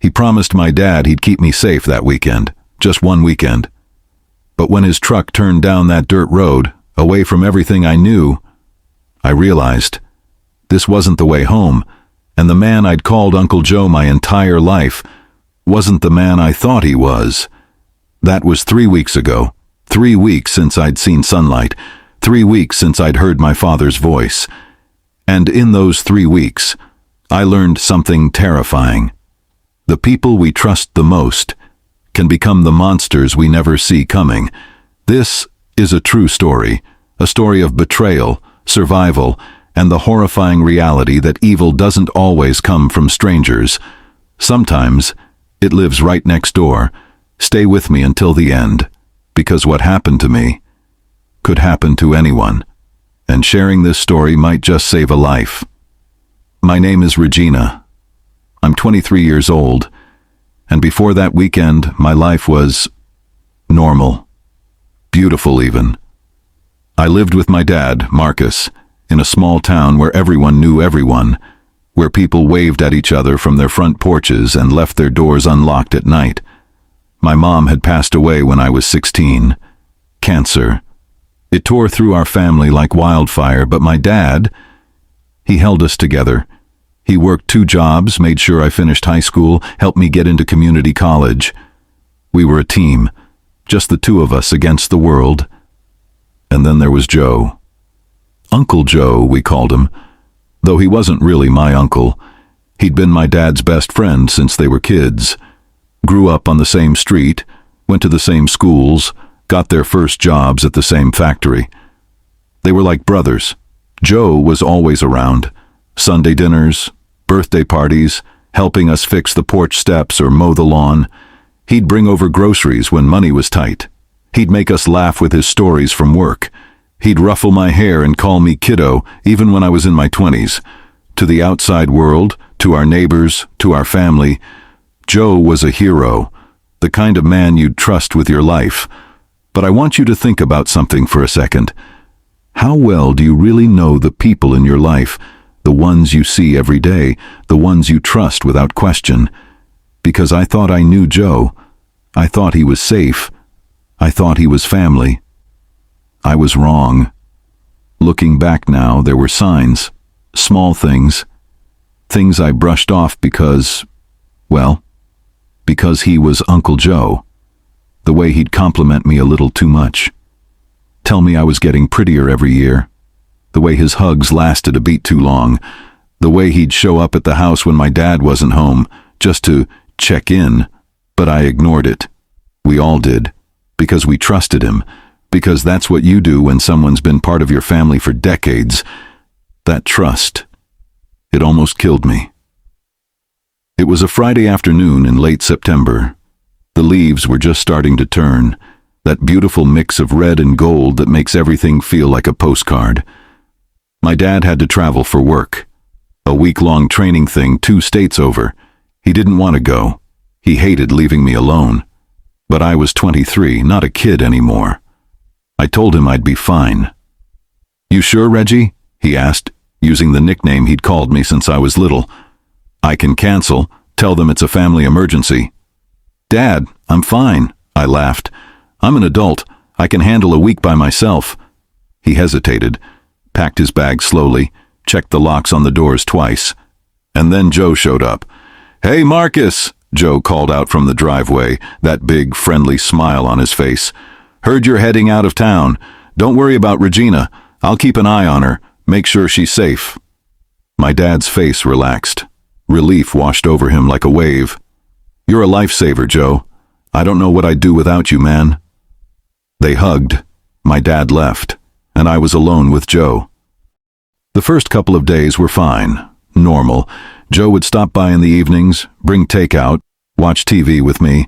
He promised my dad he'd keep me safe that weekend, just one weekend. But when his truck turned down that dirt road, away from everything I knew, I realized this wasn't the way home, and the man I'd called Uncle Joe my entire life wasn't the man I thought he was. That was 3 weeks ago. 3 weeks since I'd seen sunlight. 3 weeks since I'd heard my father's voice. And in those 3 weeks, I learned something terrifying. The people we trust the most can become the monsters we never see coming. This is a true story, a story of betrayal, survival, and the horrifying reality that evil doesn't always come from strangers. Sometimes, it lives right next door. Stay with me until the end, because what happened to me could happen to anyone, and sharing this story might just save a life. My name is Regina. I'm 23 years old, and before that weekend, my life was normal, beautiful even. I lived with my dad, Marcus, in a small town where everyone knew everyone, where people waved at each other from their front porches and left their doors unlocked at night. My mom had passed away when I was 16. Cancer. It tore through our family like wildfire, but my dad, he held us together. He worked 2 jobs, made sure I finished high school, helped me get into community college. We were a team, just the 2 of us against the world. And then there was Joe. Uncle Joe, we called him, though he wasn't really my uncle. He'd been my dad's best friend since they were kids. Grew up on the same street, went to the same schools, got their first jobs at the same factory. They were like brothers. Joe was always around. Sunday dinners, birthday parties, helping us fix the porch steps or mow the lawn. He'd bring over groceries when money was tight. He'd make us laugh with his stories from work. He'd ruffle my hair and call me kiddo, even when I was in my 20s. To the outside world, to our neighbors, to our family, Joe was a hero, the kind of man you'd trust with your life. But I want you to think about something for a second. How well do you really know the people in your life, the ones you see every day, the ones you trust without question? Because I thought I knew Joe. I thought he was safe. I thought he was family. I was wrong. Looking back now, there were signs, small things I brushed off because he was Uncle Joe. The way he'd compliment me a little too much. Tell me I was getting prettier every year. The way his hugs lasted a beat too long. The way he'd show up at the house when my dad wasn't home, just to check in. But I ignored it. We all did. Because we trusted him. Because that's what you do when someone's been part of your family for decades. That trust. It almost killed me. It was a Friday afternoon in late September. The leaves were just starting to turn, that beautiful mix of red and gold that makes everything feel like a postcard. My dad had to travel for work. A week-long training thing 2 states over. He didn't want to go. He hated leaving me alone. But I was 23, not a kid anymore. I told him I'd be fine. "You sure, Reggie?" he asked, using the nickname he'd called me since I was little. "I can cancel. Tell them it's a family emergency." "Dad, I'm fine," I laughed. "I'm an adult. I can handle a week by myself." He hesitated, packed his bag slowly, checked the locks on the doors twice. And then Joe showed up. "Hey, Marcus," Joe called out from the driveway, that big, friendly smile on his face. "Heard you're heading out of town. Don't worry about Regina. I'll keep an eye on her, make sure she's safe." My dad's face relaxed. Relief washed over him like a wave. "You're a lifesaver, Joe. I don't know what I'd do without you, man." They hugged. My dad left, and I was alone with Joe. The first couple of days were fine, normal. Joe would stop by in the evenings, bring takeout, watch TV with me.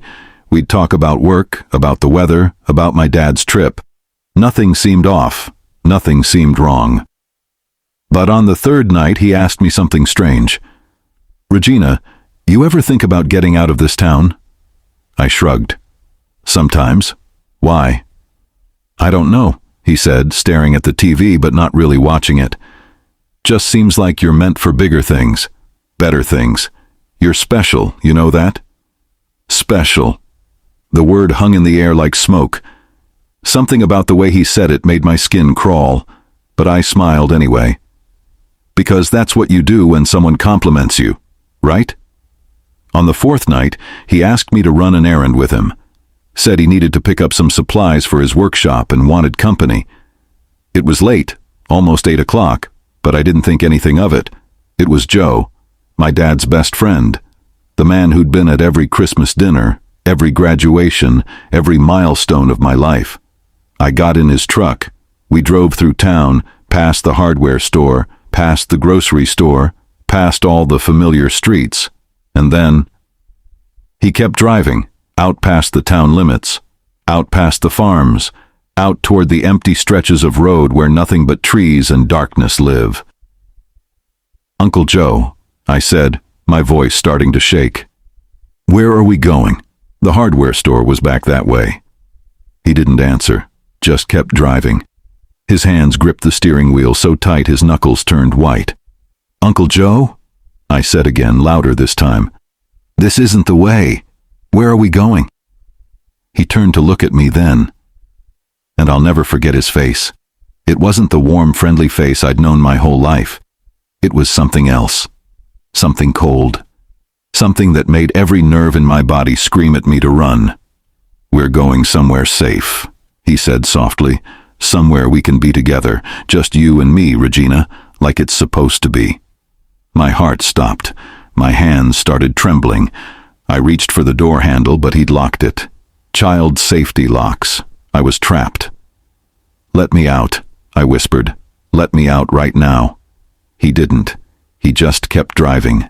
We'd talk about work, about the weather, about my dad's trip. Nothing seemed off. Nothing seemed wrong. But on the 3rd night, he asked me something strange. "Regina, you ever think about getting out of this town?" I shrugged. "Sometimes. Why?" "I don't know," he said, staring at the TV but not really watching it. "Just seems like you're meant for bigger things, better things. You're special, you know that? Special. The word hung in the air like smoke. Something about the way he said it made my skin crawl, but I smiled anyway. Because that's what you do when someone compliments you, right? On the fourth night, he asked me to run an errand with him. Said he needed to pick up some supplies for his workshop and wanted company. It was late, almost 8 o'clock, but I didn't think anything of it. It was Joe, my dad's best friend, the man who'd been at every Christmas dinner, every graduation, every milestone of my life. I got in his truck. We drove through town, past the hardware store, past the grocery store, past all the familiar streets, and then he kept driving, out past the town limits, out past the farms, out toward the empty stretches of road where nothing but trees and darkness live. "Uncle Joe," I said, my voice starting to shake. "Where are we going?" The hardware store was back that way. He didn't answer, just kept driving. His hands gripped the steering wheel so tight his knuckles turned white. "Uncle Joe?" I said again, louder this time. "This isn't the way. Where are we going?" He turned to look at me then, and I'll never forget his face. It wasn't the warm, friendly face I'd known my whole life. It was something else. Something cold. Something that made every nerve in my body scream at me to run. "We're going somewhere safe," he said softly. "Somewhere we can be together, just you and me, Regina, like it's supposed to be." My heart stopped. My hands started trembling. I reached for the door handle, but he'd locked it. Child safety locks. I was trapped. "Let me out," I whispered. "Let me out right now." He didn't. He just kept driving.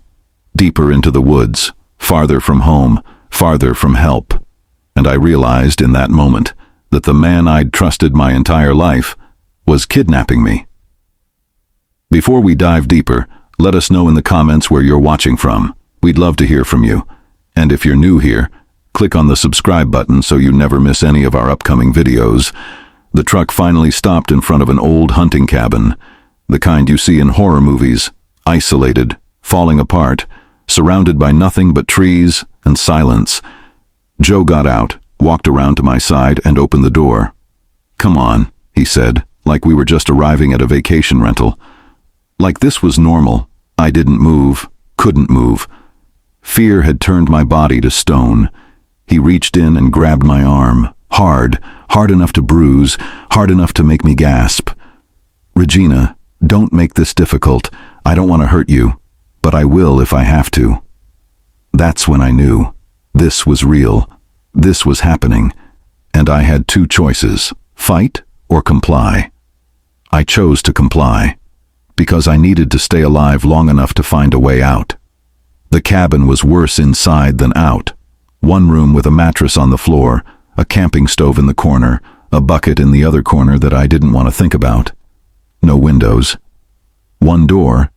Deeper into the woods, farther from home, farther from help. And I realized in that moment that the man I'd trusted my entire life was kidnapping me. Before we dive deeper, let us know in the comments where you're watching from. We'd love to hear from you. And if you're new here, click on the subscribe button so you never miss any of our upcoming videos. The truck finally stopped in front of an old hunting cabin, the kind you see in horror movies, isolated, falling apart, surrounded by nothing but trees and silence. Joe got out, walked around to my side, and opened the door. "Come on," he said, like we were just arriving at a vacation rental. Like this was normal. I didn't move, couldn't move. Fear had turned my body to stone. He reached in and grabbed my arm, hard, hard enough to bruise, hard enough to make me gasp. "Regina, don't make this difficult. I don't want to hurt you, but I will if I have to." That's when I knew. This was real. This was happening. And I had two choices, fight or comply. I chose to comply, because I needed to stay alive long enough to find a way out. The cabin was worse inside than out. One room with a mattress on the floor, a camping stove in the corner, a bucket in the other corner that I didn't want to think about. No windows. One door,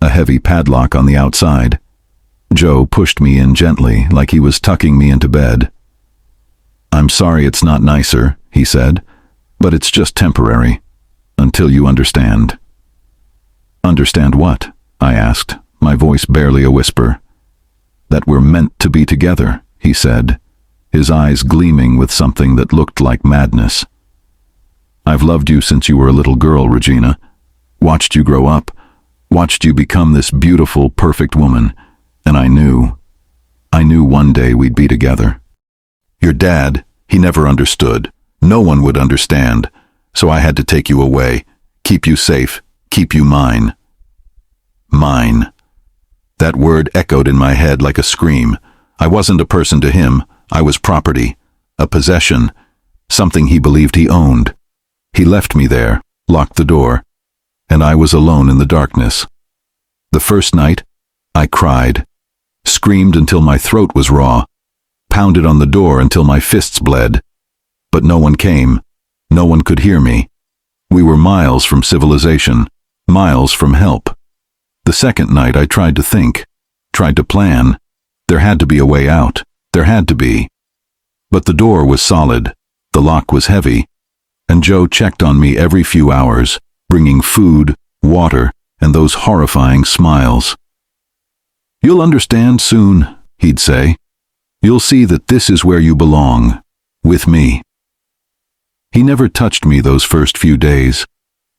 a heavy padlock on the outside. Joe pushed me in gently, like he was tucking me into bed. "I'm sorry it's not nicer," he said, "but it's just temporary, until you understand." "Understand what?" I asked, my voice barely a whisper. "That we're meant to be together," he said, his eyes gleaming with something that looked like madness. "I've loved you since you were a little girl, Regina. Watched you grow up, watched you become this beautiful, perfect woman, and I knew one day we'd be together. Your dad, he never understood. No one would understand, so I had to take you away, keep you safe, keep you mine." Mine. That word echoed in my head like a scream. I wasn't a person to him. I was property, a possession, something he believed he owned. He left me there, locked the door, and I was alone in the darkness. The first night, I cried, screamed until my throat was raw, pounded on the door until my fists bled. But no one came. No one could hear me. We were miles from civilization, miles from help. The second night I tried to think, tried to plan. There had to be a way out. There had to be. But the door was solid, the lock was heavy, and Joe checked on me every few hours, bringing food, water, and those horrifying smiles. "You'll understand soon," he'd say. You'll see that this is where you belong, with me. He never touched me those first few days,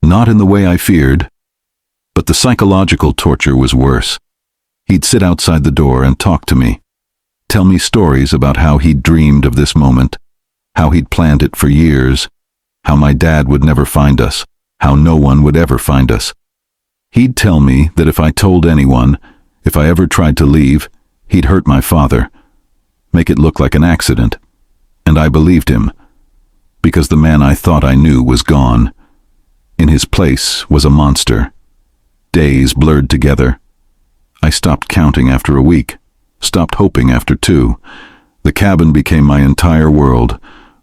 not in the way I feared, but the psychological torture was worse. He'd sit outside the door and talk to me, tell me stories about how he'd dreamed of this moment, how he'd planned it for years, how my dad would never find us, how no one would ever find us. He'd tell me that if I told anyone, if I ever tried to leave, he'd hurt my father, make it look like an accident. And I believed him, because the man I thought I knew was gone. In his place was a monster. Days blurred together. I stopped counting after a week, stopped hoping after 2. The cabin became my entire world.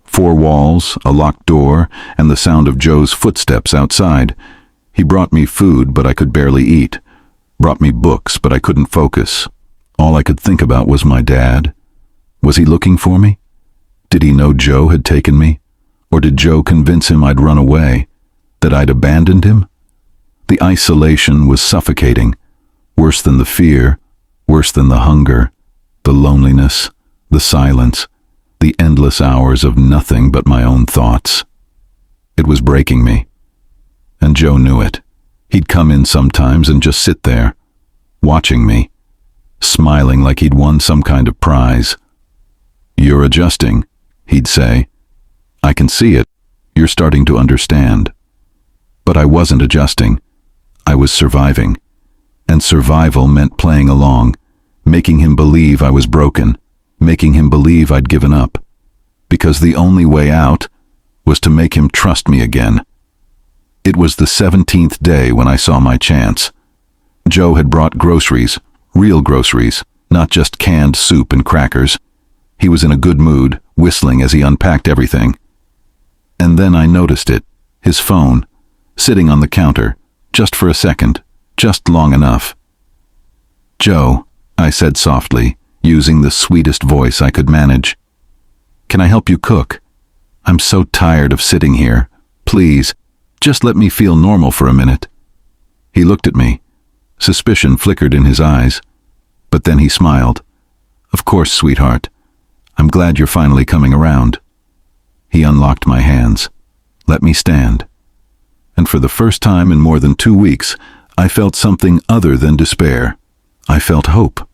4 walls, a locked door, and the sound of Joe's footsteps outside. He brought me food, but I could barely eat. Brought me books, but I couldn't focus. All I could think about was my dad. Was he looking for me? Did he know Joe had taken me? Or did Joe convince him I'd run away, that I'd abandoned him? The isolation was suffocating, worse than the fear, worse than the hunger, the loneliness, the silence, the endless hours of nothing but my own thoughts. It was breaking me, and Joe knew it. He'd come in sometimes and just sit there, watching me, smiling like he'd won some kind of prize. "You're adjusting," he'd say. "I can see it. You're starting to understand." But I wasn't adjusting. I was surviving. And survival meant playing along, making him believe I was broken, making him believe I'd given up. Because the only way out was to make him trust me again. It was the 17th day when I saw my chance. Joe had brought groceries, real groceries, not just canned soup and crackers. He was in a good mood, whistling as he unpacked everything. And then I noticed it, his phone, sitting on the counter, just for a second, just long enough. "Joe," I said softly, using the sweetest voice I could manage. "Can I help you cook? I'm so tired of sitting here. Please, just let me feel normal for a minute." He looked at me. Suspicion flickered in his eyes, but then he smiled. "Of course, sweetheart. I'm glad you're finally coming around." He unlocked my hands, let me stand. And for the first time in more than 2 weeks, I felt something other than despair. I felt hope.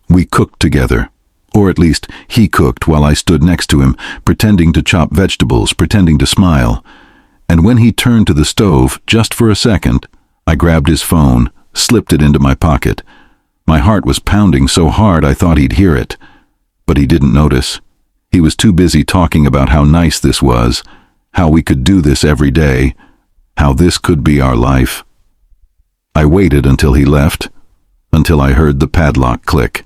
We cooked together, or at least he cooked while I stood next to him, pretending to chop vegetables, pretending to smile. And when he turned to the stove, just for a second, I grabbed his phone, slipped it into my pocket. My heart was pounding so hard I thought he'd hear it. But he didn't notice. He was too busy talking about how nice this was, how we could do this every day, how this could be our life. I waited until he left, until I heard the padlock click,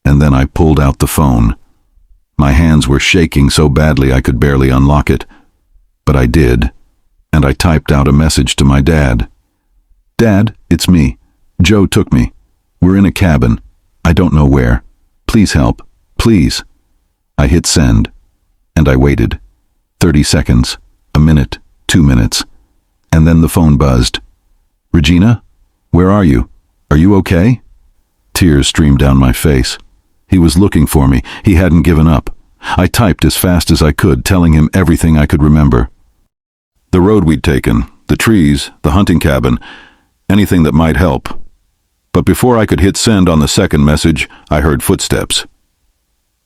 and then I pulled out the phone. My hands were shaking so badly I could barely unlock it, but I did, and I typed out a message to my dad. "Dad, it's me. Joe took me. We're in a cabin. I don't know where. Please help. Please." I hit send, and I waited. 30 seconds, a minute, 2 minutes, and then the phone buzzed. "Regina? Where are you? Are you okay?" Tears streamed down my face. He was looking for me. He hadn't given up. I typed as fast as I could, telling him everything I could remember. The road we'd taken, the trees, the hunting cabin, anything that might help. But before I could hit send on the second message, I heard footsteps.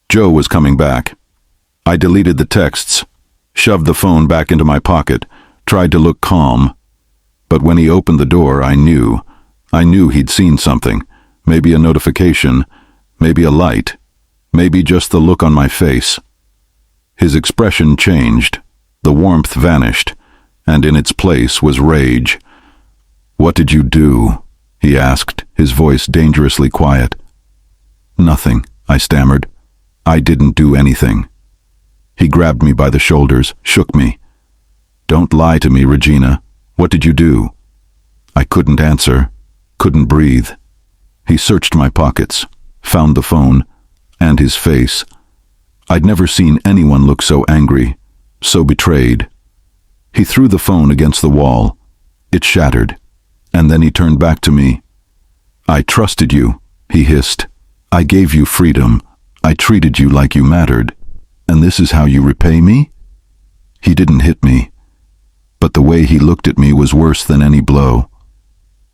Joe was coming back. I deleted the texts, shoved the phone back into my pocket, tried to look calm. But when he opened the door, I knew he'd seen something. Maybe a notification, maybe a light, maybe just the look on my face. His expression changed, the warmth vanished, and in its place was rage. "What did you do?" he asked, his voice dangerously quiet. "Nothing," I stammered. "I didn't do anything." He grabbed me by the shoulders, shook me. "Don't lie to me, Regina. What did you do?" I couldn't answer, couldn't breathe. He searched my pockets, found the phone, and his face. I'd never seen anyone look so angry, so betrayed. He threw the phone against the wall. It shattered, and then he turned back to me. "I trusted you," he hissed. "I gave you freedom. I treated you like you mattered, and this is how you repay me? He didn't hit me, but the way he looked at me was worse than any blow.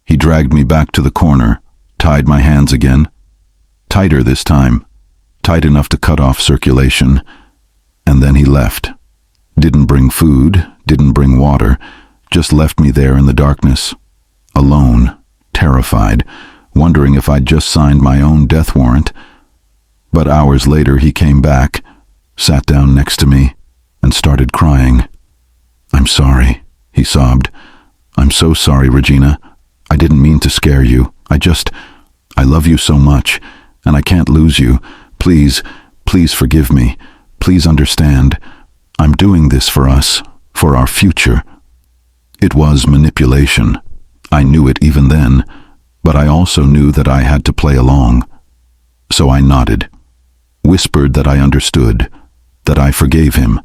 He dragged me back to the corner, tied my hands again, tighter this time, tight enough to cut off circulation, and then he left. Didn't bring food, didn't bring water, just left me there in the darkness, alone, terrified, wondering if I'd just signed my own death warrant. But hours later he came back, sat down next to me, and started crying. "I'm sorry," he sobbed. "I'm so sorry, Regina. I didn't mean to scare you. I love you so much, and I can't lose you. Please, please forgive me. Please understand. I'm doing this for us, for our future." It was manipulation. I knew it even then, but I also knew that I had to play along. So I nodded, whispered that I understood, that I forgave him,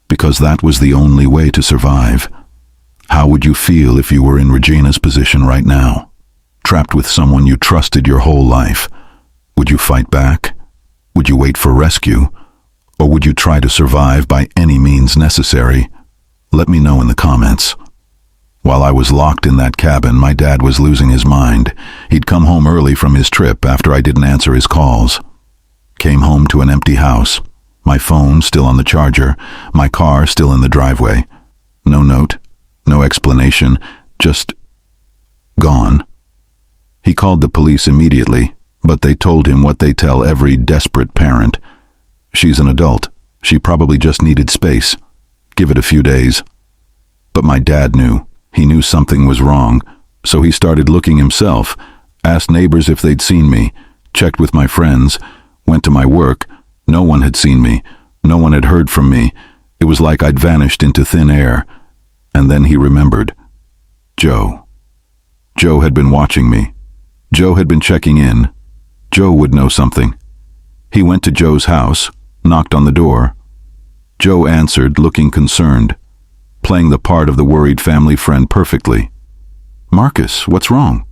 because that was the only way to survive. How would you feel if you were in Regina's position right now, trapped with someone you trusted your whole life? Would you fight back? Would you wait for rescue? Or would you try to survive by any means necessary? Let me know in the comments. While I was locked in that cabin, my dad was losing his mind. He'd come home early from his trip after I didn't answer his calls. Came home to an empty house. My phone still on the charger, my car still in the driveway. No note, no explanation, just gone. He called the police immediately, but they told him what they tell every desperate parent. She's an adult. She probably just needed space. Give it a few days. But my dad knew. He knew something was wrong, so he started looking himself, asked neighbors if they'd seen me, checked with my friends, went to my work. No one had seen me. No one had heard from me. It was like I'd vanished into thin air. And then he remembered. Joe. Joe had been watching me. Joe had been checking in. Joe would know something. He went to Joe's house, knocked on the door. Joe answered, looking concerned, playing the part of the worried family friend perfectly. "Marcus, what's wrong?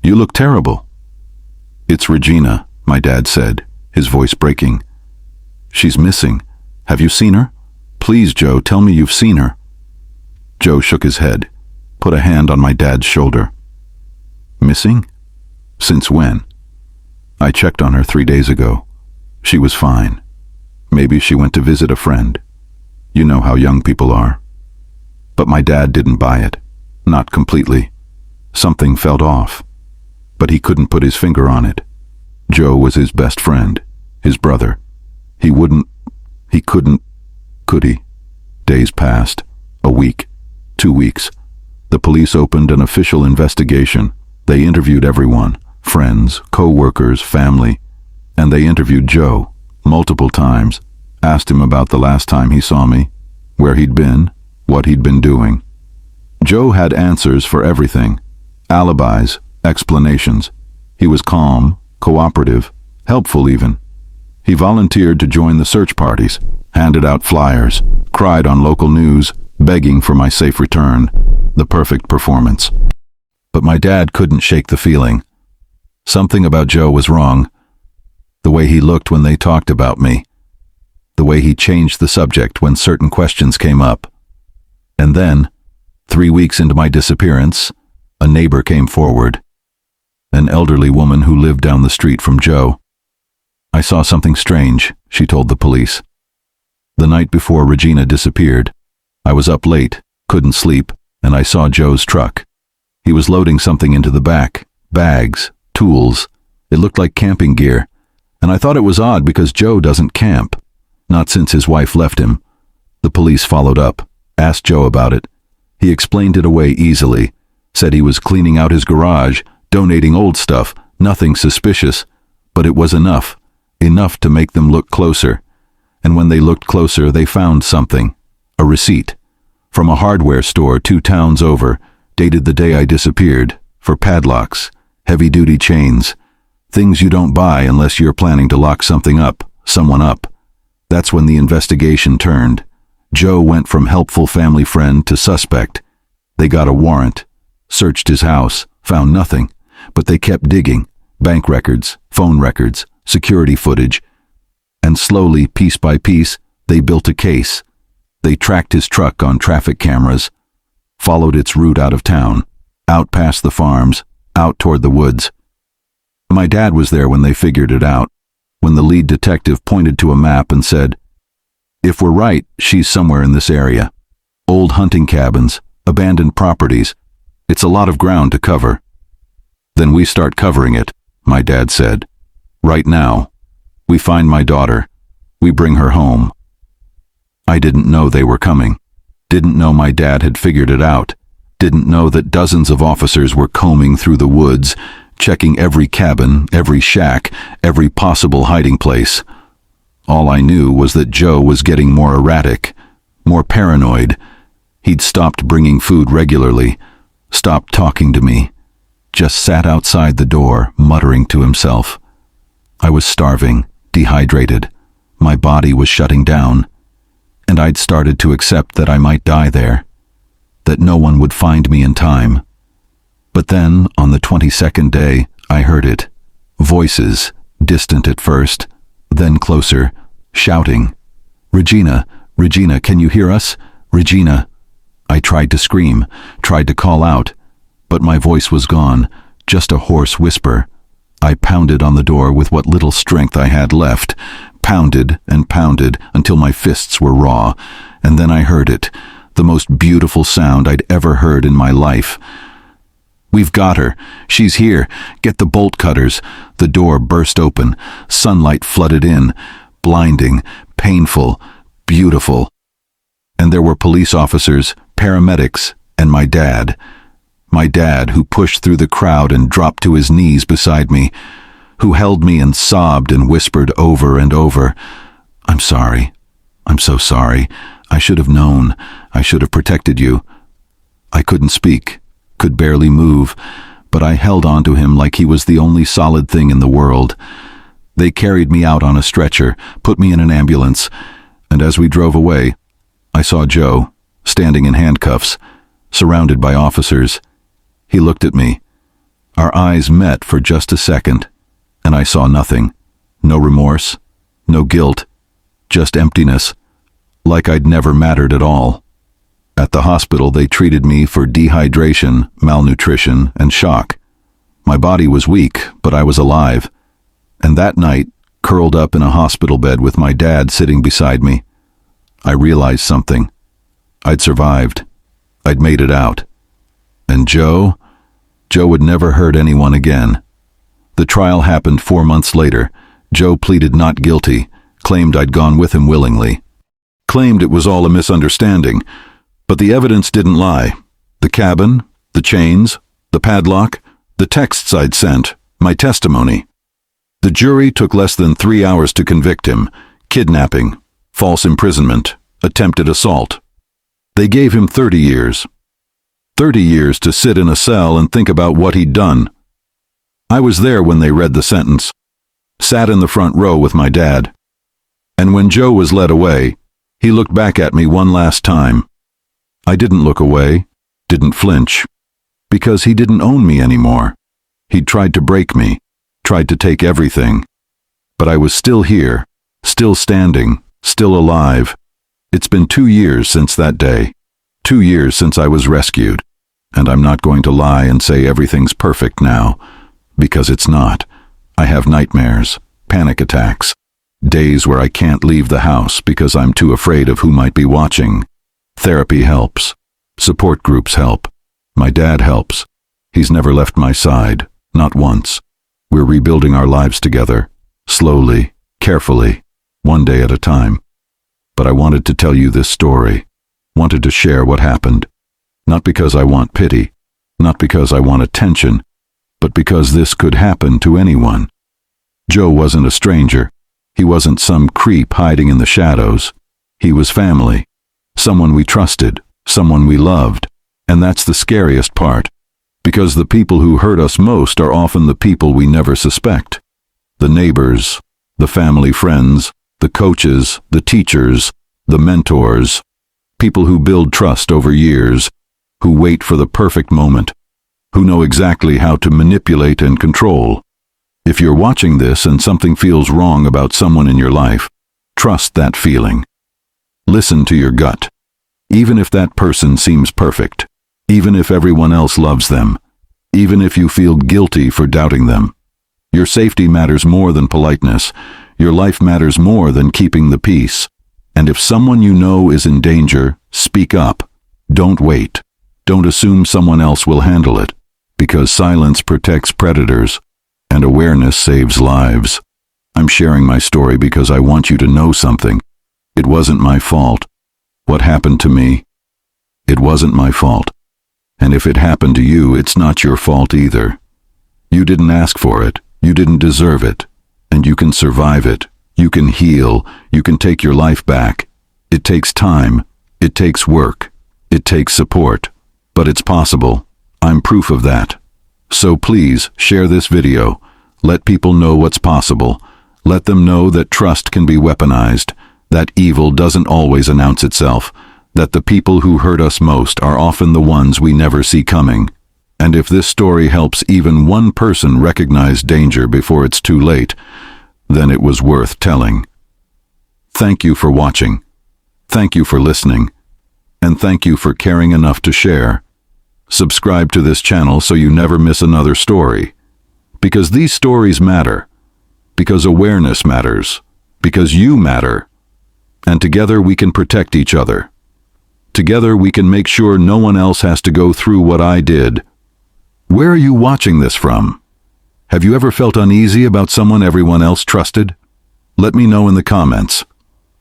You look terrible." "It's Regina," my dad said, his voice breaking. "She's missing. Have you seen her? Please, Joe, tell me you've seen her." Joe shook his head, put a hand on my dad's shoulder. "Missing? Since when?" "I checked on her 3 days ago. She was fine. Maybe she went to visit a friend. You know how young people are." But my dad didn't buy it. Not completely. Something felt off. But he couldn't put his finger on it. Joe was his best friend, his brother. He couldn't, could he? Days passed. A week. 2 weeks. The police opened an official investigation. They interviewed everyone, friends, co-workers, family. And they interviewed Joe, multiple times, asked him about the last time he saw me, where he'd been, what he'd been doing. Joe had answers for everything, alibis, explanations. He was calm, cooperative, helpful even. He volunteered to join the search parties, handed out flyers, cried on local news, begging for my safe return, the perfect performance. But my dad couldn't shake the feeling. Something about Joe was wrong. The way he looked when they talked about me. The way he changed the subject when certain questions came up. And then, 3 weeks into my disappearance, a neighbor came forward. An elderly woman who lived down the street from Joe. "I saw something strange," she told the police. "The night before Regina disappeared, I was up late, couldn't sleep, and I saw Joe's truck. He was loading something into the back, bags, tools. It looked like camping gear, and I thought it was odd because Joe doesn't camp, not since his wife left him." The police followed up, asked Joe about it. He explained it away easily, said he was cleaning out his garage, donating old stuff, nothing suspicious, but it was enough to make them look closer. And when they looked closer, they found something, a receipt, from a hardware store 2 towns over, dated the day I disappeared, for padlocks, heavy-duty chains, things you don't buy unless you're planning to lock something up, someone up. That's when the investigation turned. Joe went from helpful family friend to suspect. They got a warrant, searched his house, found nothing, but they kept digging. Bank records, phone records, security footage. And slowly, piece by piece, they built a case. They tracked his truck on traffic cameras, followed its route out of town, out past the farms, out toward the woods. My dad was there when they figured it out, when the lead detective pointed to a map and said, "If we're right, she's somewhere in this area. Old hunting cabins, abandoned properties. It's a lot of ground to cover." "Then we start covering it," my dad said. "Right now. We find my daughter. We bring her home." I didn't know they were coming. Didn't know my dad had figured it out. Didn't know that dozens of officers were combing through the woods, checking every cabin, every shack, every possible hiding place. All I knew was that Joe was getting more erratic, more paranoid. He'd stopped bringing food regularly, stopped talking to me, just sat outside the door, muttering to himself. I was starving, dehydrated. My body was shutting down, and I'd started to accept that I might die there, that no one would find me in time. But then, on the 22nd day, I heard it. Voices, distant at first, then closer, shouting, "Regina, Regina, can you hear us? Regina." I tried to scream, tried to call out, but my voice was gone, just a hoarse whisper. I pounded on the door with what little strength I had left, pounded and pounded until my fists were raw, and then I heard it, the most beautiful sound I'd ever heard in my life. "We've got her. She's here. Get the bolt cutters." The door burst open. Sunlight flooded in. Blinding, painful, beautiful. And there were police officers, paramedics, and my dad. My dad, who pushed through the crowd and dropped to his knees beside me, who held me and sobbed and whispered over and over, "I'm sorry. I'm so sorry. I should have known. I should have protected you." I couldn't speak, could barely move, but I held on to him like he was the only solid thing in the world. They carried me out on a stretcher, put me in an ambulance, and as we drove away, I saw Joe, standing in handcuffs, surrounded by officers. He looked at me. Our eyes met for just a second, and I saw nothing. No remorse, no guilt, just emptiness, like I'd never mattered at all. At the hospital, they treated me for dehydration, malnutrition, and shock. My body was weak, but I was alive. And that night, curled up in a hospital bed with my dad sitting beside me, I realized something. I'd survived. I'd made it out. And Joe would never hurt anyone again. The trial happened 4 months later. Joe pleaded not guilty, claimed I'd gone with him willingly. Claimed it was all a misunderstanding. But the evidence didn't lie. The cabin, the chains, the padlock, the texts I'd sent, my testimony. The jury took less than 3 hours to convict him. Kidnapping, false imprisonment, attempted assault. They gave him 30 years. 30 years to sit in a cell and think about what he'd done. I was there when they read the sentence. Sat in the front row with my dad. And when Joe was led away, he looked back at me one last time. I didn't look away, didn't flinch, because he didn't own me anymore. He'd tried to break me, tried to take everything. But I was still here, still standing, still alive. It's been 2 years since that day, 2 years since I was rescued, and I'm not going to lie and say everything's perfect now, because it's not. I have nightmares, panic attacks, days where I can't leave the house because I'm too afraid of who might be watching. Therapy helps. Support groups help. My dad helps. He's never left my side, not once. We're rebuilding our lives together, slowly, carefully, one day at a time. But I wanted to tell you this story, wanted to share what happened. Not because I want pity, not because I want attention, but because this could happen to anyone. Joe wasn't a stranger. He wasn't some creep hiding in the shadows. He was family. Someone we trusted, someone we loved, and that's the scariest part, because the people who hurt us most are often the people we never suspect. The neighbors, the family friends, the coaches, the teachers, the mentors, people who build trust over years, who wait for the perfect moment, who know exactly how to manipulate and control. If you're watching this and something feels wrong about someone in your life, Trust that feeling. Listen to your gut. Even if that person seems perfect, even if everyone else loves them, even if you feel guilty for doubting them, your safety matters more than politeness. Your life matters more than keeping the peace. And if someone you know is in danger, speak up. Don't wait. Don't assume someone else will handle it, because silence protects predators, and awareness saves lives. I'm sharing my story because I want you to know something. It wasn't my fault. What happened to me? It wasn't my fault. And if it happened to you, it's not your fault either. You didn't ask for it. You didn't deserve it. And you can survive it. You can heal. You can take your life back. It takes time. It takes work. It takes support. But it's possible. I'm proof of that. So please, share this video. Let people know what's possible. Let them know that trust can be weaponized, that evil doesn't always announce itself, that the people who hurt us most are often the ones we never see coming. And if this story helps even one person recognize danger before it's too late, then it was worth telling. Thank you for watching. Thank you for listening. And thank you for caring enough to share. Subscribe to this channel so you never miss another story. Because these stories matter. Because awareness matters. Because you matter. And together we can protect each other. Together we can make sure no one else has to go through what I did. Where are you watching this from? Have you ever felt uneasy about someone everyone else trusted? Let me know in the comments.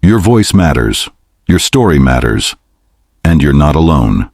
Your voice matters. Your story matters. And you're not alone.